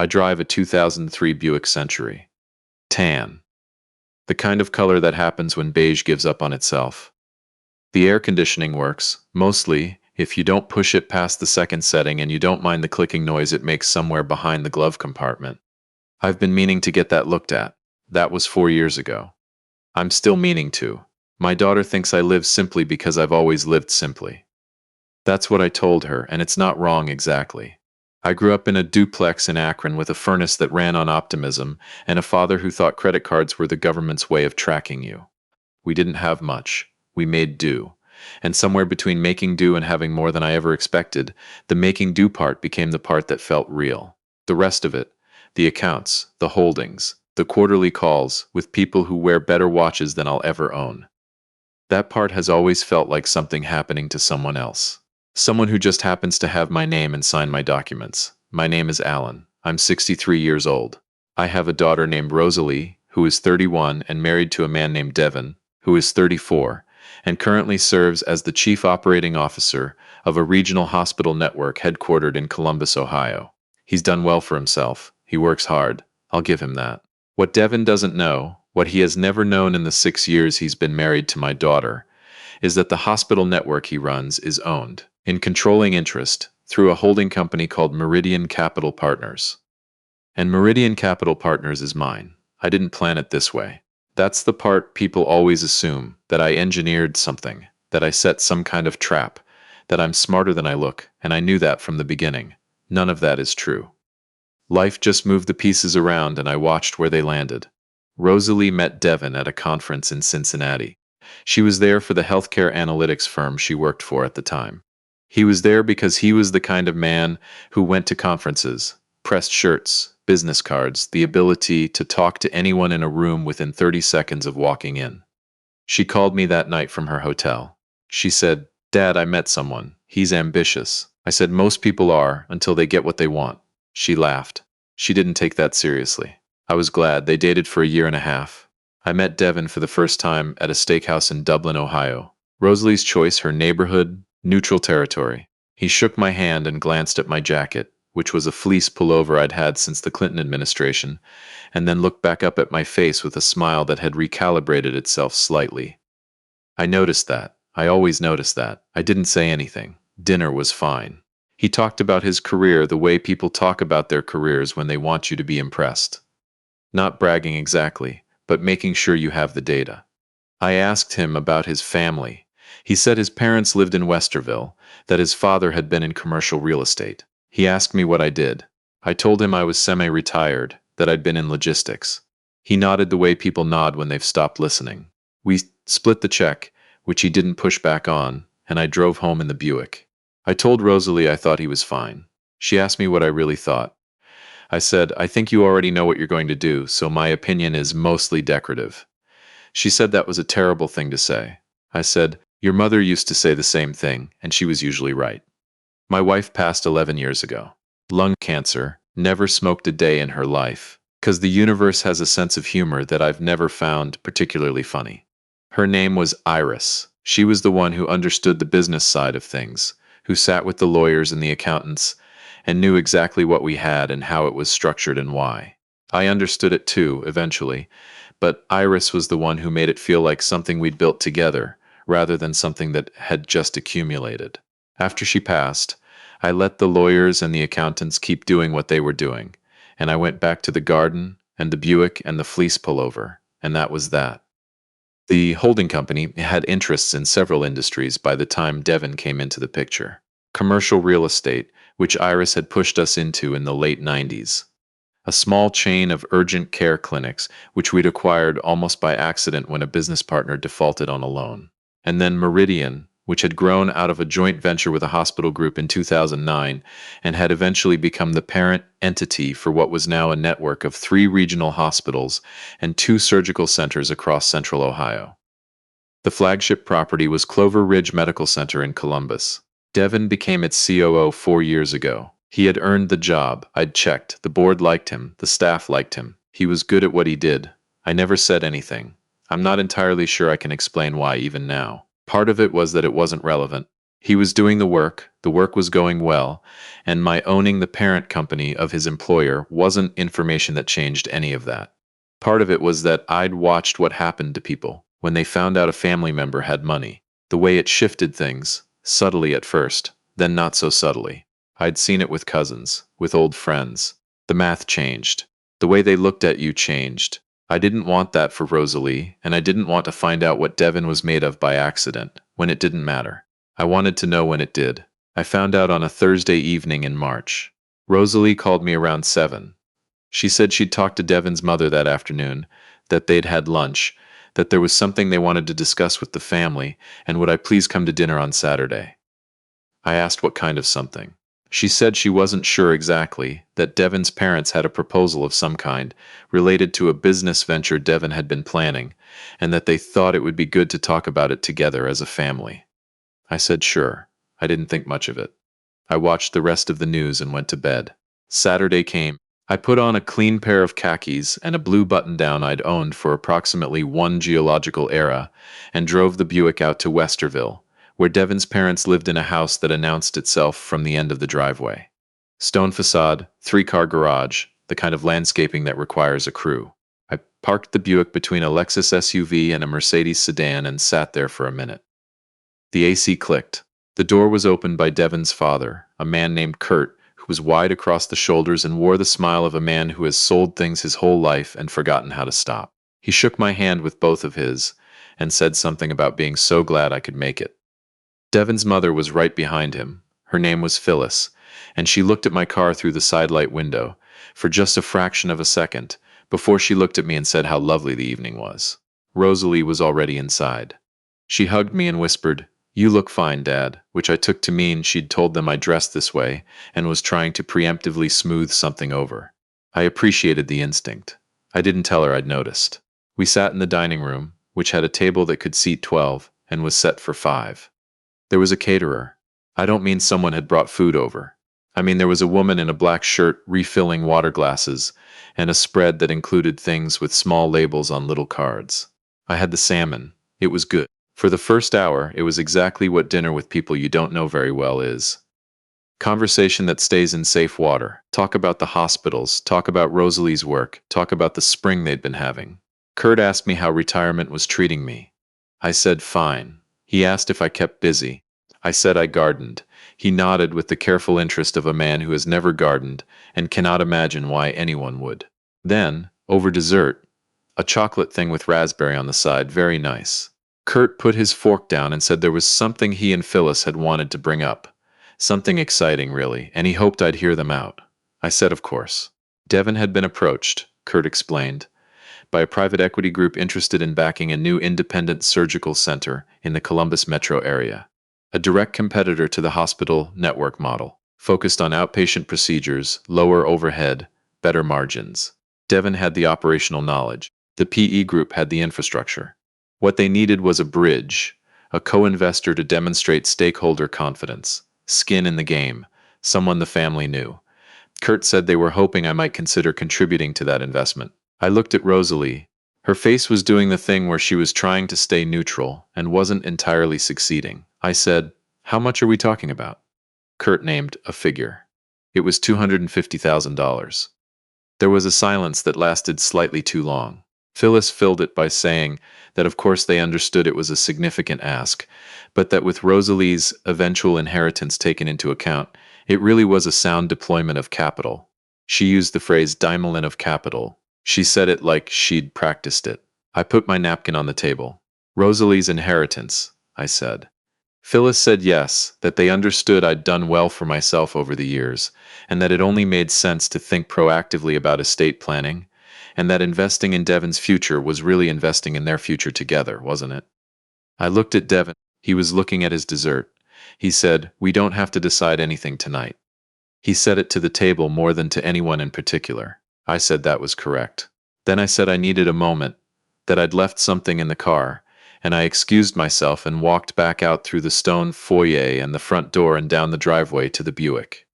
I drive a 2003 Buick Century. Tan. The kind of color that happens when beige gives up on itself. The air conditioning works, mostly, if you don't push it past the second setting and you don't mind the clicking noise it makes somewhere behind the glove compartment. I've been meaning to get that looked at. That was 4 years ago. I'm still meaning to. My daughter thinks I live simply because I've always lived simply. That's what I told her, and it's not wrong exactly. I grew up in a duplex in Akron with a furnace that ran on optimism and a father who thought credit cards were the government's way of tracking you. We didn't have much. We made do. And somewhere between making do and having more than I ever expected, the making do part became the part that felt real. The rest of it, the accounts, the holdings, the quarterly calls with people who wear better watches than I'll ever own. That part has always felt like something happening to someone else. Someone who just happens to have my name and sign my documents. My name is Alan. I'm 63 years old. I have a daughter named Rosalie, who is 31 and married to a man named Devin, who is 34, and currently serves as the chief operating officer of a regional hospital network headquartered in Columbus, Ohio. He's done well for himself. He works hard. I'll give him that. What Devin doesn't know, what he has never known in the 6 years he's been married to my daughter, is that the hospital network he runs is owned, in controlling interest, through a holding company called Meridian Capital Partners. And Meridian Capital Partners is mine. I didn't plan it this way. That's the part people always assume, that I engineered something, that I set some kind of trap, that I'm smarter than I look, and I knew that from the beginning. None of that is true. Life just moved the pieces around and I watched where they landed. Rosalie met Devin at a conference in Cincinnati. She was there for the healthcare analytics firm she worked for at the time. He was there because he was the kind of man who went to conferences, pressed shirts, business cards, the ability to talk to anyone in a room within 30 seconds of walking in. She called me that night from her hotel. She said, "Dad, I met someone. He's ambitious." I said, "Most people are, until they get what they want." She laughed. She didn't take that seriously. I was glad. They dated for a year and a half. I met Devin for the first time at a steakhouse in Dublin, Ohio. Rosalie's choice, her neighborhood, neutral territory. He shook my hand and glanced at my jacket, which was a fleece pullover I'd had since the Clinton administration, and then looked back up at my face with a smile that had recalibrated itself slightly. I noticed that. I always noticed that. I didn't say anything. Dinner was fine. He talked about his career the way people talk about their careers when they want you to be impressed. Not bragging exactly, but making sure you have the data. I asked him about his family. He said his parents lived in Westerville, that his father had been in commercial real estate. He asked me what I did. I told him I was semi-retired, that I'd been in logistics. He nodded the way people nod when they've stopped listening. We split the check, which he didn't push back on, and I drove home in the Buick. I told Rosalie I thought he was fine. She asked me what I really thought. I said, "I think you already know what you're going to do, so my opinion is mostly decorative." She said that was a terrible thing to say. I said, "Your mother used to say the same thing, and she was usually right." My wife passed 11 years ago. Lung cancer, never smoked a day in her life, 'cause the universe has a sense of humor that I've never found particularly funny. Her name was Iris. She was the one who understood the business side of things, who sat with the lawyers and the accountants, and knew exactly what we had and how it was structured and why. I understood it too, eventually, but Iris was the one who made it feel like something we'd built together, rather than something that had just accumulated. After she passed, I let the lawyers and the accountants keep doing what they were doing, and I went back to the garden and the Buick and the fleece pullover, and that was that. The holding company had interests in several industries by the time Devin came into the picture. Commercial real estate, which Iris had pushed us into in the late 90s. A small chain of urgent care clinics, which we'd acquired almost by accident when a business partner defaulted on a loan. And then Meridian, which had grown out of a joint venture with a hospital group in 2009 and had eventually become the parent entity for what was now a network of 3 regional hospitals and 2 surgical centers across central Ohio. The flagship property was Clover Ridge Medical Center in Columbus. Devin became its COO 4 years ago. He had earned the job. I'd checked. The board liked him. The staff liked him. He was good at what he did. I never said anything. I'm not entirely sure I can explain why even now. Part of it was that it wasn't relevant. He was doing the work, the work was going well, and my owning the parent company of his employer wasn't information that changed any of that. Part of it was that I'd watched what happened to people when they found out a family member had money. The way it shifted things, subtly at first, then not so subtly. I'd seen it with cousins, with old friends. The math changed. The way they looked at you changed. I didn't want that for Rosalie, and I didn't want to find out what Devin was made of by accident, when it didn't matter. I wanted to know when it did. I found out on a Thursday evening in March. Rosalie called me around 7. She said she'd talked to Devin's mother that afternoon, that they'd had lunch, that there was something they wanted to discuss with the family, and would I please come to dinner on Saturday. I asked what kind of something. She said she wasn't sure exactly, that Devin's parents had a proposal of some kind, related to a business venture Devin had been planning, and that they thought it would be good to talk about it together as a family. I said sure. I didn't think much of it. I watched the rest of the news and went to bed. Saturday came. I put on a clean pair of khakis and a blue button-down I'd owned for approximately one geological era, and drove the Buick out to Westerville, where Devin's parents lived in a house that announced itself from the end of the driveway. Stone facade, 3-car garage, the kind of landscaping that requires a crew. I parked the Buick between a Lexus SUV and a Mercedes sedan and sat there for a minute. The AC clicked. The door was opened by Devin's father, a man named Kurt, who was wide across the shoulders and wore the smile of a man who has sold things his whole life and forgotten how to stop. He shook my hand with both of his and said something about being so glad I could make it. Devin's mother was right behind him. Her name was Phyllis, and she looked at my car through the sidelight window for just a fraction of a second before she looked at me and said how lovely the evening was. Rosalie was already inside. She hugged me and whispered, "You look fine, Dad," which I took to mean she'd told them I dressed this way and was trying to preemptively smooth something over. I appreciated the instinct. I didn't tell her I'd noticed. We sat in the dining room, which had a table that could seat 12 and was set for 5. There was a caterer. I don't mean someone had brought food over. I mean there was a woman in a black shirt refilling water glasses and a spread that included things with small labels on little cards. I had the salmon. It was good. For the first hour, it was exactly what dinner with people you don't know very well is. Conversation that stays in safe water. Talk about the hospitals, talk about Rosalie's work, talk about the spring they'd been having. Kurt asked me how retirement was treating me. I said fine. He asked if I kept busy. I said I gardened. He nodded with the careful interest of a man who has never gardened and cannot imagine why anyone would. Then, over dessert, a chocolate thing with raspberry on the side, very nice. Kurt put his fork down and said there was something he and Phyllis had wanted to bring up. Something exciting, really, and he hoped I'd hear them out. I said of course. Devin had been approached, Kurt explained, by a private equity group interested in backing a new independent surgical center in the Columbus metro area. A direct competitor to the hospital network model, focused on outpatient procedures, lower overhead, better margins. Devin had the operational knowledge. The PE group had the infrastructure. What they needed was a bridge, a co-investor to demonstrate stakeholder confidence, skin in the game, someone the family knew. Kurt said they were hoping I might consider contributing to that investment. I looked at Rosalie. Her face was doing the thing where she was trying to stay neutral and wasn't entirely succeeding. I said, "How much are we talking about?" Kurt named a figure. It was $250,000. There was a silence that lasted slightly too long. Phyllis filled it by saying that of course they understood it was a significant ask, but that with Rosalie's eventual inheritance taken into account, it really was a sound deployment of capital. She used the phrase diamond of capital. She said it like she'd practiced it. I put my napkin on the table. "Rosalie's inheritance," I said. Phyllis said yes, that they understood I'd done well for myself over the years, and that it only made sense to think proactively about estate planning, and that investing in Devin's future was really investing in their future together, wasn't it? I looked at Devin. He was looking at his dessert. He said, "We don't have to decide anything tonight." He said it to the table more than to anyone in particular. I said that was correct. Then I said I needed a moment, that I'd left something in the car, and I excused myself and walked back out through the stone foyer and the front door and down the driveway to the Buick.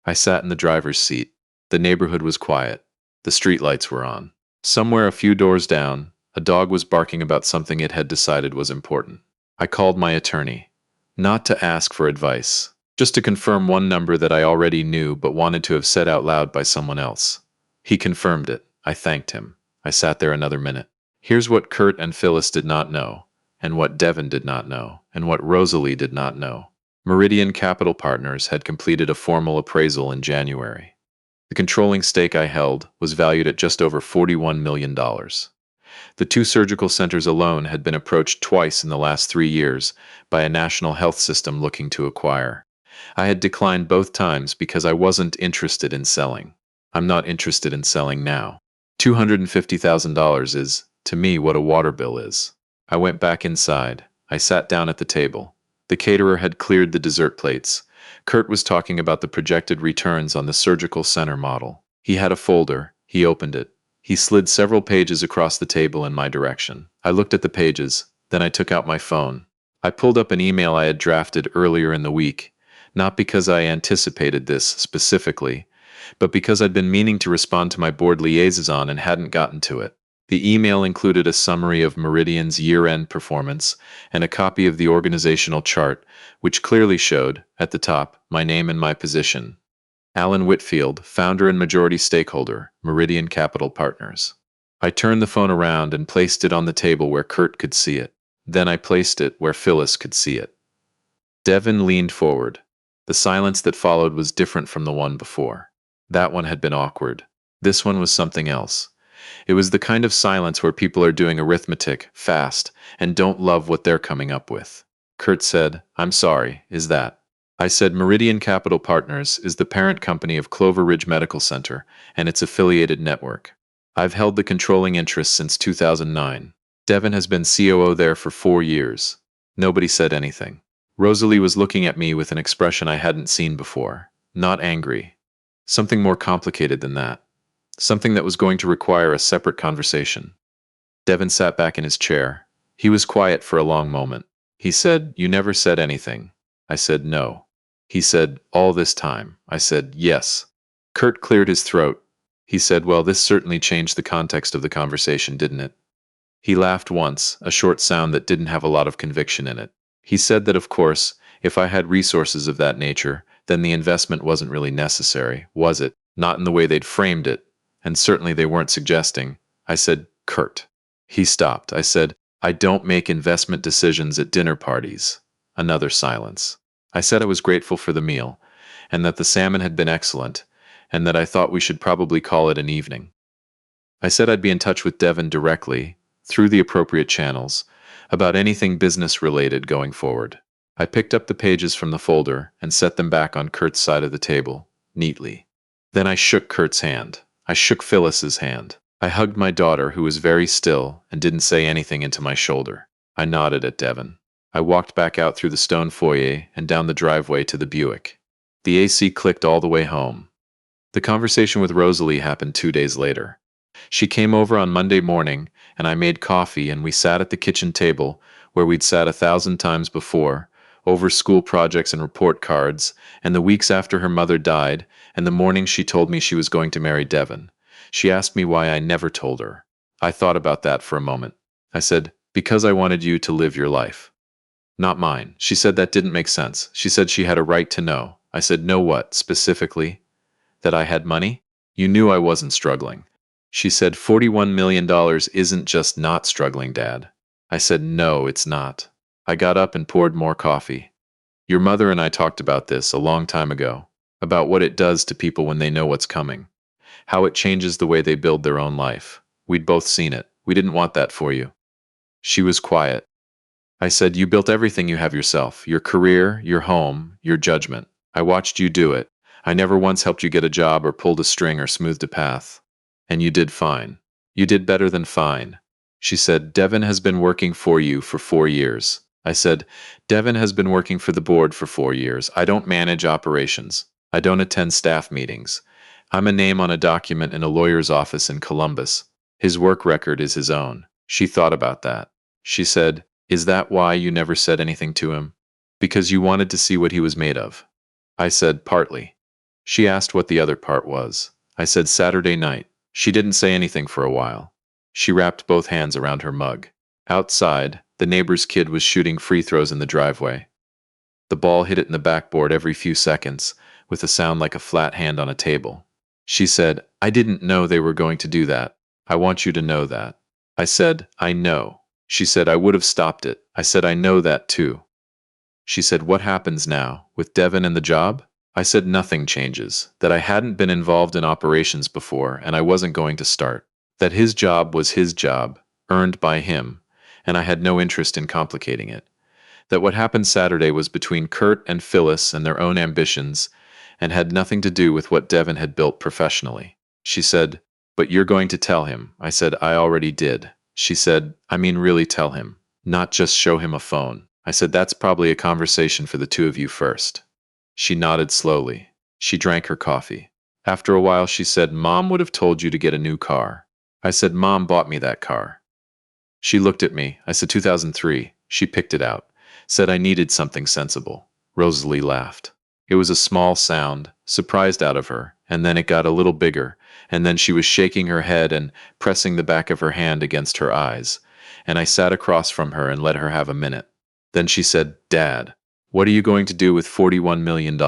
I sat in the driver's seat. The neighborhood was quiet. The streetlights were on. Somewhere a few doors down, a dog was barking about something it had decided was important. I called my attorney. Not to ask for advice. just to confirm one number that I already knew but wanted to have said out loud by someone else. He confirmed it. I thanked him. I sat there another minute. Here's what Kurt and Phyllis did not know, and what Devin did not know, and what Rosalie did not know. Meridian Capital Partners had completed a formal appraisal in January. The controlling stake I held was valued at just over $41 million. The two surgical centers alone had been approached twice in the last 3 years by a national health system looking to acquire. I had declined both times because I wasn't interested in selling. I'm not interested in selling now. $250,000 is, to me, what a water bill is. I went back inside. I sat down at the table. The caterer had cleared the dessert plates. Kurt was talking about the projected returns on the surgical center model. He had a folder. He opened it. He slid several pages across the table in my direction. I looked at the pages. Then I took out my phone. I pulled up an email I had drafted earlier in the week, not because I anticipated this specifically, but because I'd been meaning to respond to my board liaison and hadn't gotten to it. The email included a summary of Meridian's year-end performance and a copy of the organizational chart, which clearly showed, at the top, my name and my position. Alan Whitfield, founder and majority stakeholder, Meridian Capital Partners. I turned the phone around and placed it on the table where Kurt could see it. Then I placed it where Phyllis could see it. Devin leaned forward. The silence that followed was different from the one before. That one had been awkward. This one was something else. It was the kind of silence where people are doing arithmetic, fast, and don't love what they're coming up with. Kurt said, "I'm sorry, is that?" I said, "Meridian Capital Partners is the parent company of Clover Ridge Medical Center and its affiliated network. I've held the controlling interest since 2009. Devin has been COO there for 4 years." Nobody said anything. Rosalie was looking at me with an expression I hadn't seen before. Not angry. Something more complicated than that. Something that was going to require a separate conversation. Devin sat back in his chair. He was quiet for a long moment. He said, "You never said anything." I said, "No." He said, "All this time." I said, "Yes." Kurt cleared his throat. He said, "Well, this certainly changed the context of the conversation, didn't it?" He laughed once, a short sound that didn't have a lot of conviction in it. He said that, of course, if I had resources of that nature, then the investment wasn't really necessary, was it? Not in the way they'd framed it, and certainly they weren't suggesting. I said, "Kurt." He stopped. I said, "I don't make investment decisions at dinner parties." Another silence. I said I was grateful for the meal, and that the salmon had been excellent, and that I thought we should probably call it an evening. I said I'd be in touch with Devin directly, through the appropriate channels, about anything business-related going forward. I picked up the pages from the folder and set them back on Kurt's side of the table, neatly. Then I shook Kurt's hand. I shook Phyllis's hand. I hugged my daughter, who was very still and didn't say anything, into my shoulder. I nodded at Devin. I walked back out through the stone foyer and down the driveway to the Buick. The AC clicked all the way home. The conversation with Rosalie happened 2 days later. She came over on Monday morning, and I made coffee, and we sat at the kitchen table, where we'd sat 1,000 times before, over school projects and report cards, and the weeks after her mother died, and the morning she told me she was going to marry Devin. She asked me why I never told her. I thought about that for a moment. I said, "Because I wanted you to live your life. Not mine." She said that didn't make sense. She said she had a right to know. I said, "Know what, specifically? That I had money? You knew I wasn't struggling." She said, $41 million isn't just not struggling, Dad. I said, "No, it's not." I got up and poured more coffee. "Your mother and I talked about this a long time ago, about what it does to people when they know what's coming, how it changes the way they build their own life. We'd both seen it. We didn't want that for you." She was quiet. I said, "You built everything you have yourself, your career, your home, your judgment. I watched you do it. I never once helped you get a job or pulled a string or smoothed a path. And you did fine. You did better than fine." She said, "Devin has been working for you for 4 years. I said, "Devin has been working for the board for 4 years. I don't manage operations. I don't attend staff meetings. I'm a name on a document in a lawyer's office in Columbus. His work record is his own." She thought about that. She said, "Is that why you never said anything to him? Because you wanted to see what he was made of?" I said, "Partly." She asked what the other part was. I said, "Saturday night." She didn't say anything for a while. She wrapped both hands around her mug. Outside, the neighbor's kid was shooting free throws in the driveway. The ball hit it in the backboard every few seconds, with a sound like a flat hand on a table. She said, I didn't know they were going to do that. I want you to know that. I said, I know. She said, I would have stopped it. I said, I know that too. She said, what happens now, with Devin and the job? I said, nothing changes. That I hadn't been involved in operations before, and I wasn't going to start. That his job was his job, earned by him, and I had no interest in complicating it. That what happened Saturday was between Kurt and Phyllis and their own ambitions, and had nothing to do with what Devin had built professionally. She said, but you're going to tell him. I said, I already did. She said, I mean really tell him, not just show him a phone. I said, that's probably a conversation for the two of you first. She nodded slowly. She drank her coffee. After a while she said, Mom would have told you to get a new car. I said, Mom bought me that car. She looked at me. I said, 2003. She picked it out. Said I needed something sensible. Rosalie laughed. It was a small sound, surprised out of her, and then it got a little bigger, and then she was shaking her head and pressing the back of her hand against her eyes, and I sat across from her and let her have a minute. Then she said, Dad, what are you going to do with $41 million?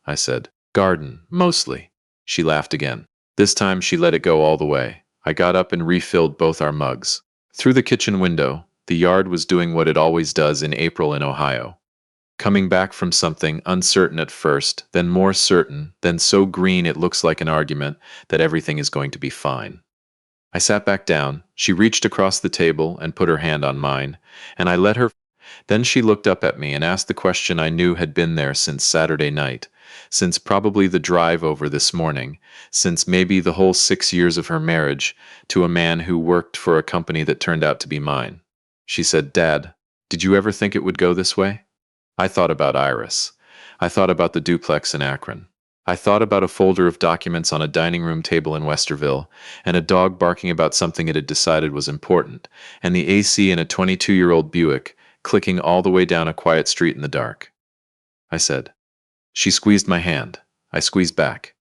I said, garden, mostly. She laughed again. This time she let it go all the way. I got up and refilled both our mugs. Through the kitchen window, the yard was doing what it always does in April in Ohio. Coming back from something uncertain at first, then more certain, then so green it looks like an argument that everything is going to be fine. I sat back down. She reached across the table and put her hand on mine, and I let her. Then she looked up at me and asked the question I knew had been there since Saturday night, since probably the drive over this morning, since maybe the whole 6 years of her marriage to a man who worked for a company that turned out to be mine. She said, Dad, did you ever think it would go this way? I thought about Iris. I thought about the duplex in Akron. I thought about a folder of documents on a dining room table in Westerville, and a dog barking about something it had decided was important, and the AC in a 22-year-old Buick clicking all the way down a quiet street in the dark. I said. She squeezed my hand. I squeezed back.